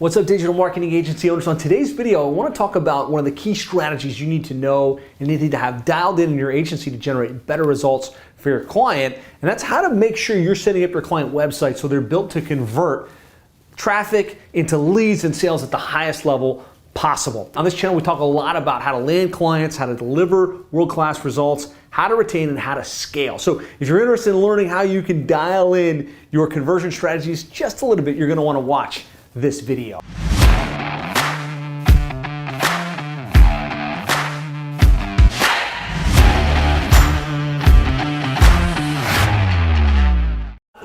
What's up, digital marketing agency owners? On today's video, I want to talk about one of the key strategies you need to know and need to have dialed in your agency to generate better results for your client. And that's how to make sure you're setting up your client website so they're built to convert traffic into leads and sales at the highest level possible. On this channel, we talk a lot about how to land clients, how to deliver world-class results, how to retain, and how to scale. So if you're interested in learning how you can dial in your conversion strategies just a little bit, you're going to want to watch this video.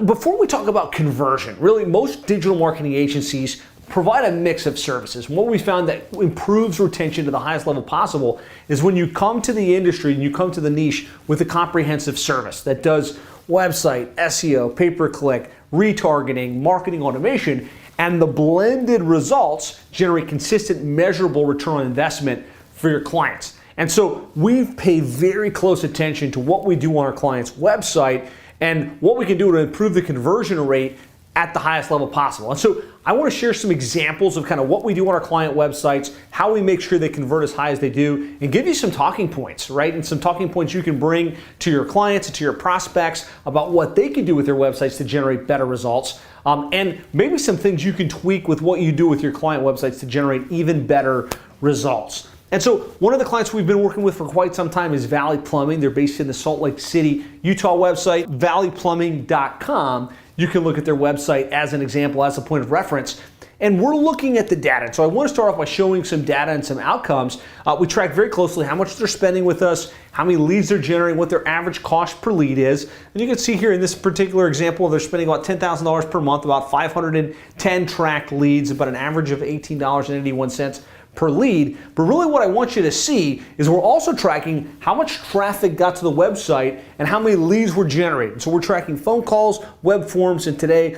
Before we talk about conversion, really most digital marketing agencies provide a mix of services. What we found that improves retention to the highest level possible is when you come to the industry and you come to the niche with a comprehensive service that does website, SEO, pay-per-click, retargeting, marketing automation, and the blended results generate consistent, measurable return on investment for your clients. And so we pay very close attention to what we do on our client's website and what we can do to improve the conversion rate at the highest level possible. And so I want to share some examples of kind of what we do on our client websites, how we make sure they convert as high as they do, and give you some talking points, right? And some talking points you can bring to your clients and to your prospects about what they can do with their websites to generate better results. And maybe some things you can tweak with what you do with your client websites to generate even better results. And so one of the clients we've been working with for quite some time is Valley Plumbing. They're based in the Salt Lake City, Utah website, valleyplumbing.com. You can look at their website as an example, as a point of reference. And we're looking at the data. So I want to start off by showing some data and some outcomes. We track very closely how much they're spending with us, how many leads they're generating, what their average cost per lead is. And you can see here in this particular example, they're spending about $10,000 per month, about 510 tracked leads, about an average of $18.81 per lead. But really what I want you to see is we're also tracking how much traffic got to the website and how many leads were generated. So we're tracking phone calls, web forms, and today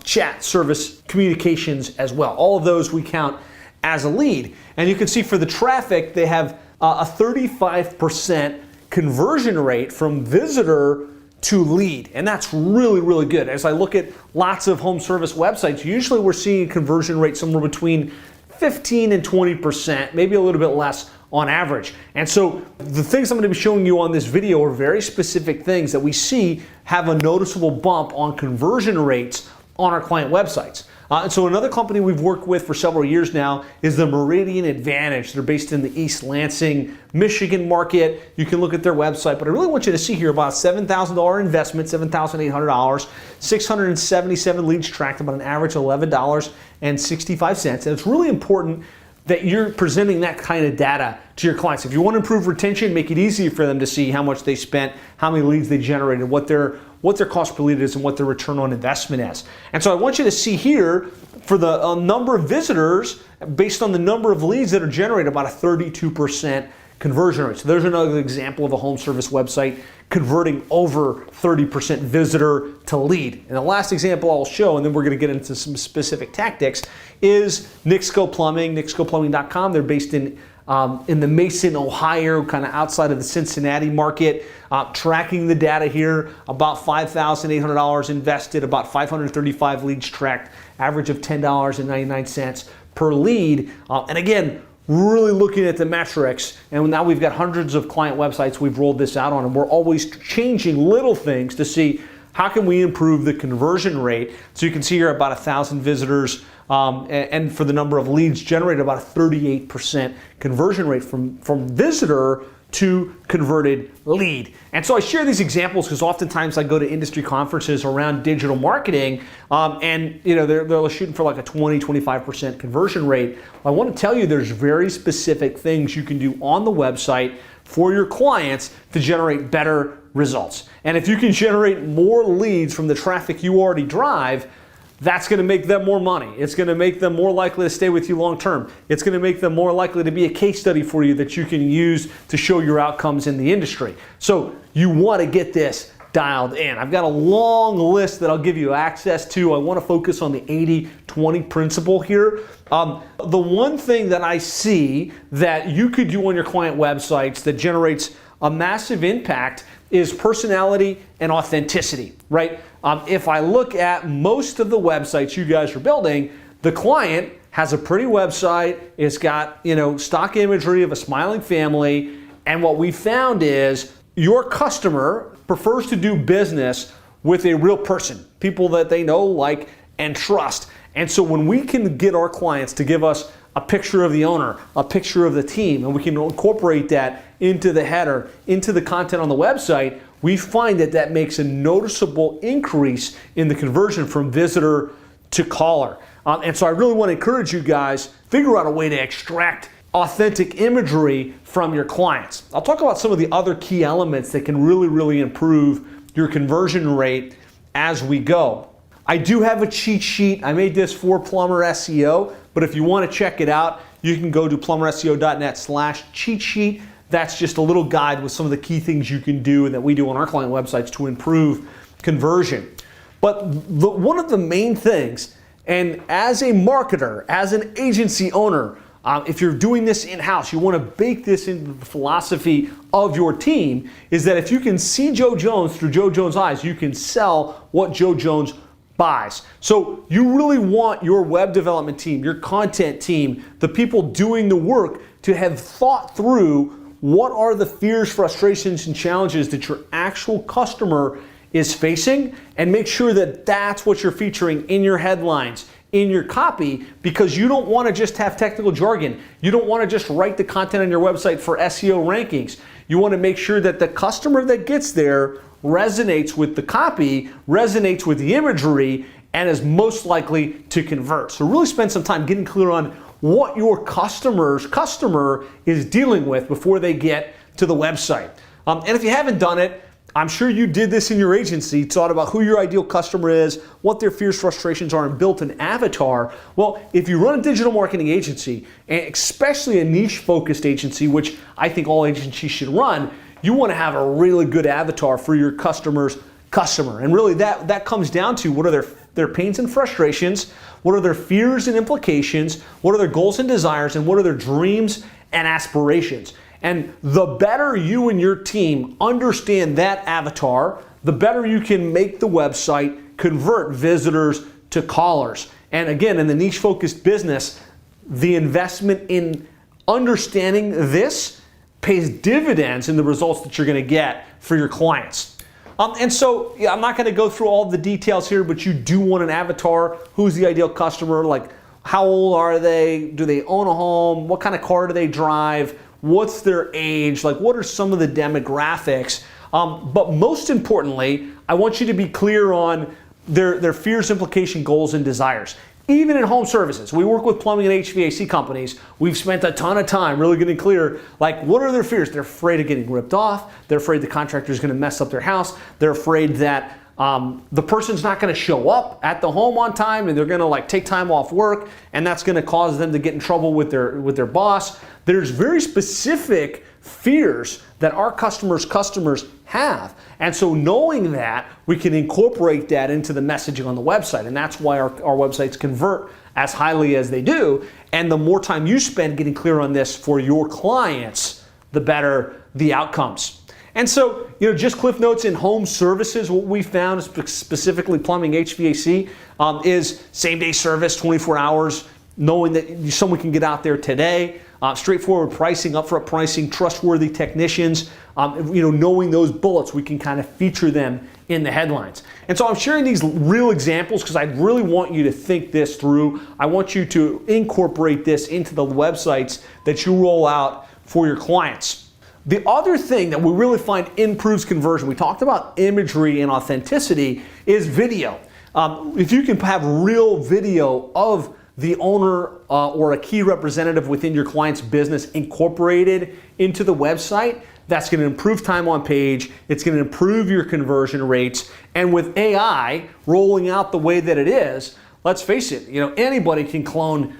chat service communications as well. All of those we count as a lead. And you can see for the traffic, they have a 35% conversion rate from visitor to lead. And that's really, really good. As I look at lots of home service websites, usually we're seeing a conversion rate somewhere between 15 and 20%, maybe a little bit less on average. And so the things I'm going to be showing you on this video are very specific things that we see have a noticeable bump on conversion rates on our client websites. And so another company we've worked with for several years now is the Meridian Advantage. They're based in the East Lansing, Michigan market. You can look at their website, but I really want you to see here about $7,000 investment, $7,800, 677 leads tracked, about an average of $11.65. And it's really important that you're presenting that kind of data to your clients. If you want to improve retention, make it easy for them to see how much they spent, how many leads they generated, what their cost per lead is, and what their return on investment is. And so I want you to see here for the number of visitors, based on the number of leads that are generated, about a 32% conversion rate. So there's another example of a home service website converting over 30% visitor to lead. And the last example I'll show, and then we're going to get into some specific tactics, is Nixco Plumbing, nixcoplumbing.com. They're based in the Mason, Ohio, kind of outside of the Cincinnati market. Tracking the data here, about $5,800 invested, about 535 leads tracked, average of $10.99 per lead. And again, really looking at the metrics, and now we've got hundreds of client websites we've rolled this out on, and we're always changing little things to see how can we improve the conversion rate. So you can see here about 1,000 visitors, and for the number of leads generated, about a 38% conversion rate from visitor to converted lead. And so I share these examples because oftentimes I go to industry conferences around digital marketing, and they're shooting for like a 20-25% conversion rate. I want to tell you there's very specific things you can do on the website for your clients to generate better results. And if you can generate more leads from the traffic you already drive, that's going to make them more money. It's going to make them more likely to stay with you long term. It's going to make them more likely to be a case study for you that you can use to show your outcomes in the industry. So you want to get this dialed in. I've got a long list that I'll give you access to. I want to focus on the 80-20 principle here. The one thing that I see that you could do on your client websites that generates a massive impact is personality and authenticity, right? If I look at most of the websites you guys are building, the client has a pretty website. It's got, stock imagery of a smiling family. And what we found is your customer prefers to do business with a real person, people that they know, like, and trust. And so when we can get our clients to give us a picture of the owner, a picture of the team, and we can incorporate that into the header, into the content on the website, we find that that makes a noticeable increase in the conversion from visitor to caller. And so I really want to encourage you guys, figure out a way to extract authentic imagery from your clients. I'll talk about some of the other key elements that can really, really improve your conversion rate as we go. I do have a cheat sheet. I made this for Plumber SEO, but if you want to check it out, you can go to plumberseo.net/cheat sheet. That's just a little guide with some of the key things you can do and that we do on our client websites to improve conversion. But one of the main things, and as a marketer, as an agency owner, if you're doing this in-house, you want to bake this into the philosophy of your team, is that if you can see Joe Jones through Joe Jones' eyes, you can sell what Joe Jones buys. So you really want your web development team, your content team, the people doing the work to have thought through what are the fears, frustrations, and challenges that your actual customer is facing, and make sure that that's what you're featuring in your headlines, in your copy, because you don't want to just have technical jargon. You don't want to just write the content on your website for SEO rankings. You want to make sure that the customer that gets there resonates with the copy, resonates with the imagery, and is most likely to convert. So really spend some time getting clear on what your customer is dealing with before they get to the website. And if you haven't done it, I'm sure you did this in your agency, thought about who your ideal customer is, what their fears, frustrations are, and built an avatar. Well, if you run a digital marketing agency, and especially a niche-focused agency, which I think all agencies should run, you want to have a really good avatar for your customer's customer. And really that comes down to what are their pains and frustrations, what are their fears and implications, what are their goals and desires, and what are their dreams and aspirations. And the better you and your team understand that avatar, the better you can make the website convert visitors to callers. And again, in the niche-focused business, the investment in understanding this pays dividends in the results that you're going to get for your clients. And so I'm not going to go through all the details here, but you do want an avatar. Who's the ideal customer? Like, how old are they? Do they own a home? What kind of car do they drive? What's their age? Like, what are some of the demographics? But most importantly, I want you to be clear on their fears, implication, goals, and desires. Even in home services, we work with plumbing and HVAC companies. We've spent a ton of time really getting clear, like, what are their fears? They're afraid of getting ripped off. They're afraid the contractor is going to mess up their house. They're afraid that the person's not going to show up at the home on time, and they're going to take time off work, and that's going to cause them to get in trouble with their boss. There's very specific fears that our customers have. And so knowing that, we can incorporate that into the messaging on the website. And that's why our websites convert as highly as they do. And the more time you spend getting clear on this for your clients, the better the outcomes. And so, just cliff notes in home services, what we found, specifically plumbing HVAC, is same-day service, 24 hours, knowing that someone can get out there today. Straightforward pricing, upfront pricing, trustworthy technicians, knowing those bullets, we can kind of feature them in the headlines. And so I'm sharing these real examples because I really want you to think this through. I want you to incorporate this into the websites that you roll out for your clients. The other thing that we really find improves conversion, we talked about imagery and authenticity, is video. If you can have real video of the owner or a key representative within your client's business incorporated into the website, that's going to improve time on page, it's going to improve your conversion rates, and with AI rolling out the way that it is, let's face it, anybody can clone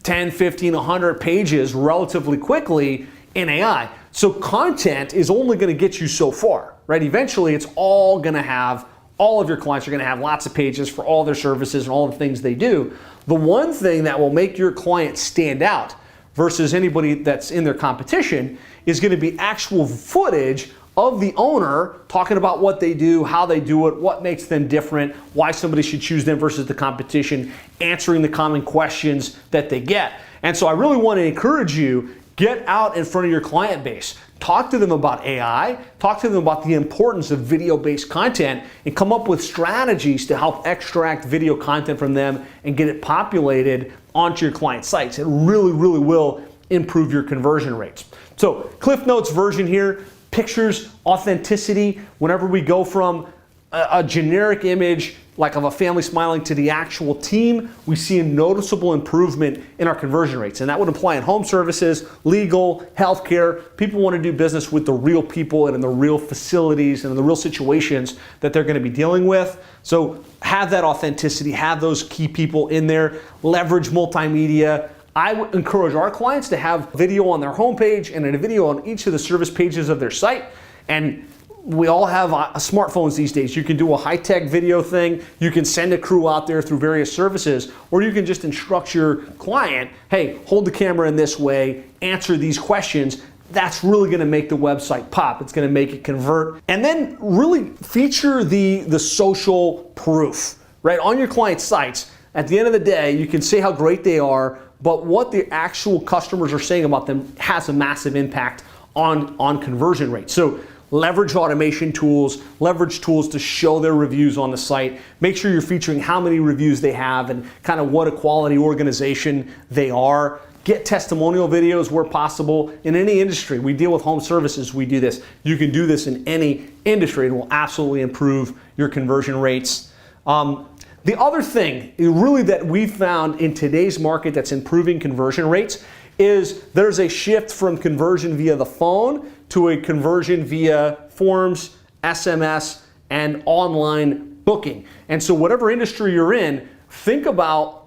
10, 15, 100 pages relatively quickly in AI. So content is only going to get you so far, right? Eventually it's all going to have, all of your clients are going to have lots of pages for all their services and all the things they do. The one thing that will make your client stand out versus anybody that's in their competition is going to be actual footage of the owner talking about what they do, how they do it, what makes them different, why somebody should choose them versus the competition, answering the common questions that they get. And so I really want to encourage you, get out in front of your client base. Talk to them about AI, talk to them about the importance of video-based content, and come up with strategies to help extract video content from them and get it populated onto your client sites. It really, really will improve your conversion rates. So Cliff Notes version here, pictures, authenticity. Whenever we go from a generic image like of a family smiling to the actual team, we see a noticeable improvement in our conversion rates. And that would apply in home services, legal, healthcare. People want to do business with the real people and in the real facilities and in the real situations that they're going to be dealing with. So have that authenticity, have those key people in there, leverage multimedia. I would encourage our clients to have video on their homepage and a video on each of the service pages of their site. And we all have smartphones these days. You can do a high-tech video thing. You can send a crew out there through various services, or you can just instruct your client, hey, hold the camera in this way, answer these questions. That's really going to make the website pop. It's going to make it convert. And then really feature the social proof, right? On your client sites, at the end of the day, you can say how great they are, but what the actual customers are saying about them has a massive impact on conversion rates. So leverage automation tools, leverage tools to show their reviews on the site. Make sure you're featuring how many reviews they have and kind of what a quality organization they are. Get testimonial videos where possible. In any industry, we deal with home services, we do this. You can do this in any industry. It will absolutely improve your conversion rates. The other thing really that we found in today's market that's improving conversion rates is there's a shift from conversion via the phone to a conversion via forms, SMS, and online booking. And so whatever industry you're in, think about,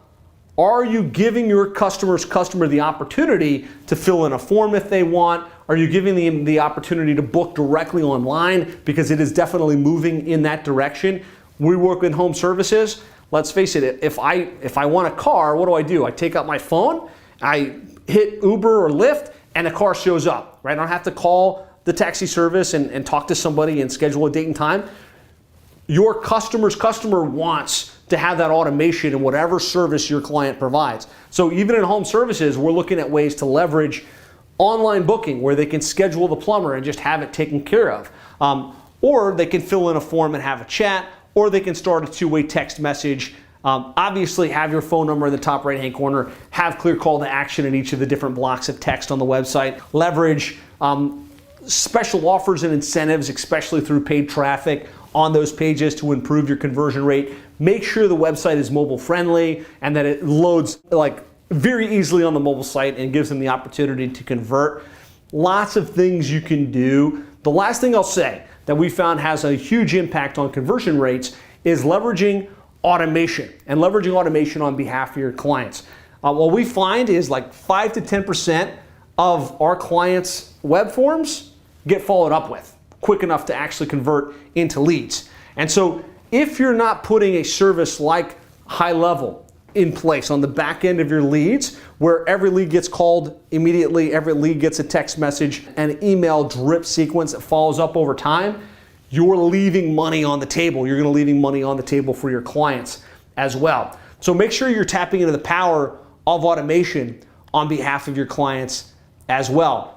are you giving your customer the opportunity to fill in a form if they want? Are you giving them the opportunity to book directly online? Because it is definitely moving in that direction. We work in home services. Let's face it, if I want a car, what do? I take out my phone, I hit Uber or Lyft, and the car shows up, right? I don't have to call the taxi service and talk to somebody and schedule a date and time. Your customer's customer wants to have that automation in whatever service your client provides. So even in home services, we're looking at ways to leverage online booking where they can schedule the plumber and just have it taken care of. Or they can fill in a form and have a chat, or they can start a two-way text message. Obviously, have your phone number in the top right-hand corner. Have clear call to action in each of the different blocks of text on the website. Leverage special offers and incentives, especially through paid traffic on those pages to improve your conversion rate. Make sure the website is mobile friendly and that it loads like very easily on the mobile site and gives them the opportunity to convert. Lots of things you can do. The last thing I'll say that we found has a huge impact on conversion rates is leveraging automation and leveraging automation on behalf of your clients. What we find is like 5 to 10% of our clients' web forms get followed up with quick enough to actually convert into leads. And so if you're not putting a service like High Level in place on the back end of your leads, where every lead gets called immediately, every lead gets a text message, an email drip sequence that follows up over time, you're leaving money on the table. You're going to leaving money on the table for your clients as well. So make sure you're tapping into the power of automation on behalf of your clients as well.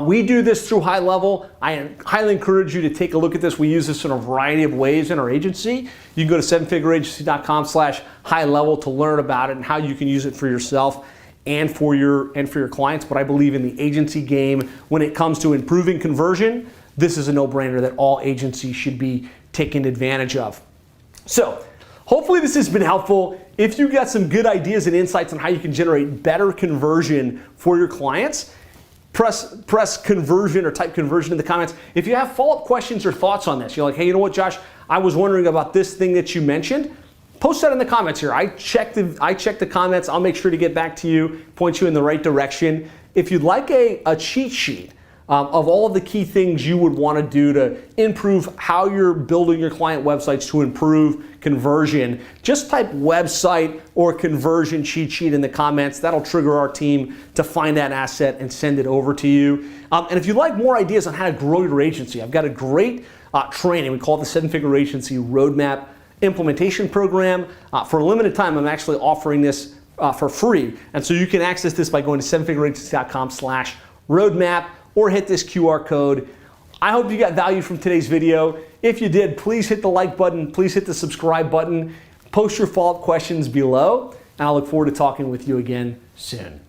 We do this through High Level. I highly encourage you to take a look at this. We use this in a variety of ways in our agency. You can go to sevenfigureagency.com/high level to learn about it and how you can use it for yourself and for your clients. But I believe in the agency game when it comes to improving conversion. This is a no-brainer that all agencies should be taking advantage of. So hopefully this has been helpful. If you got some good ideas and insights on how you can generate better conversion for your clients, press conversion or type conversion in the comments. If you have follow-up questions or thoughts on this, you're like, hey, you know what, Josh, I was wondering about this thing that you mentioned. Post that in the comments here. I check the comments. I'll make sure to get back to you, point you in the right direction. If you'd like a cheat sheet of all of the key things you would want to do to improve how you're building your client websites to improve conversion. Just type website or conversion cheat sheet in the comments. That'll trigger our team to find that asset and send it over to you. And if you'd like more ideas on how to grow your agency, I've got a great training. We call it the 7-Figure Agency Roadmap Implementation Program. For a limited time, I'm actually offering this for free. And so you can access this by going to 7figureagency.com/roadmap or hit this QR code. I hope you got value from today's video. If you did, please hit the like button, please hit the subscribe button, post your follow-up questions below, and I look forward to talking with you again soon.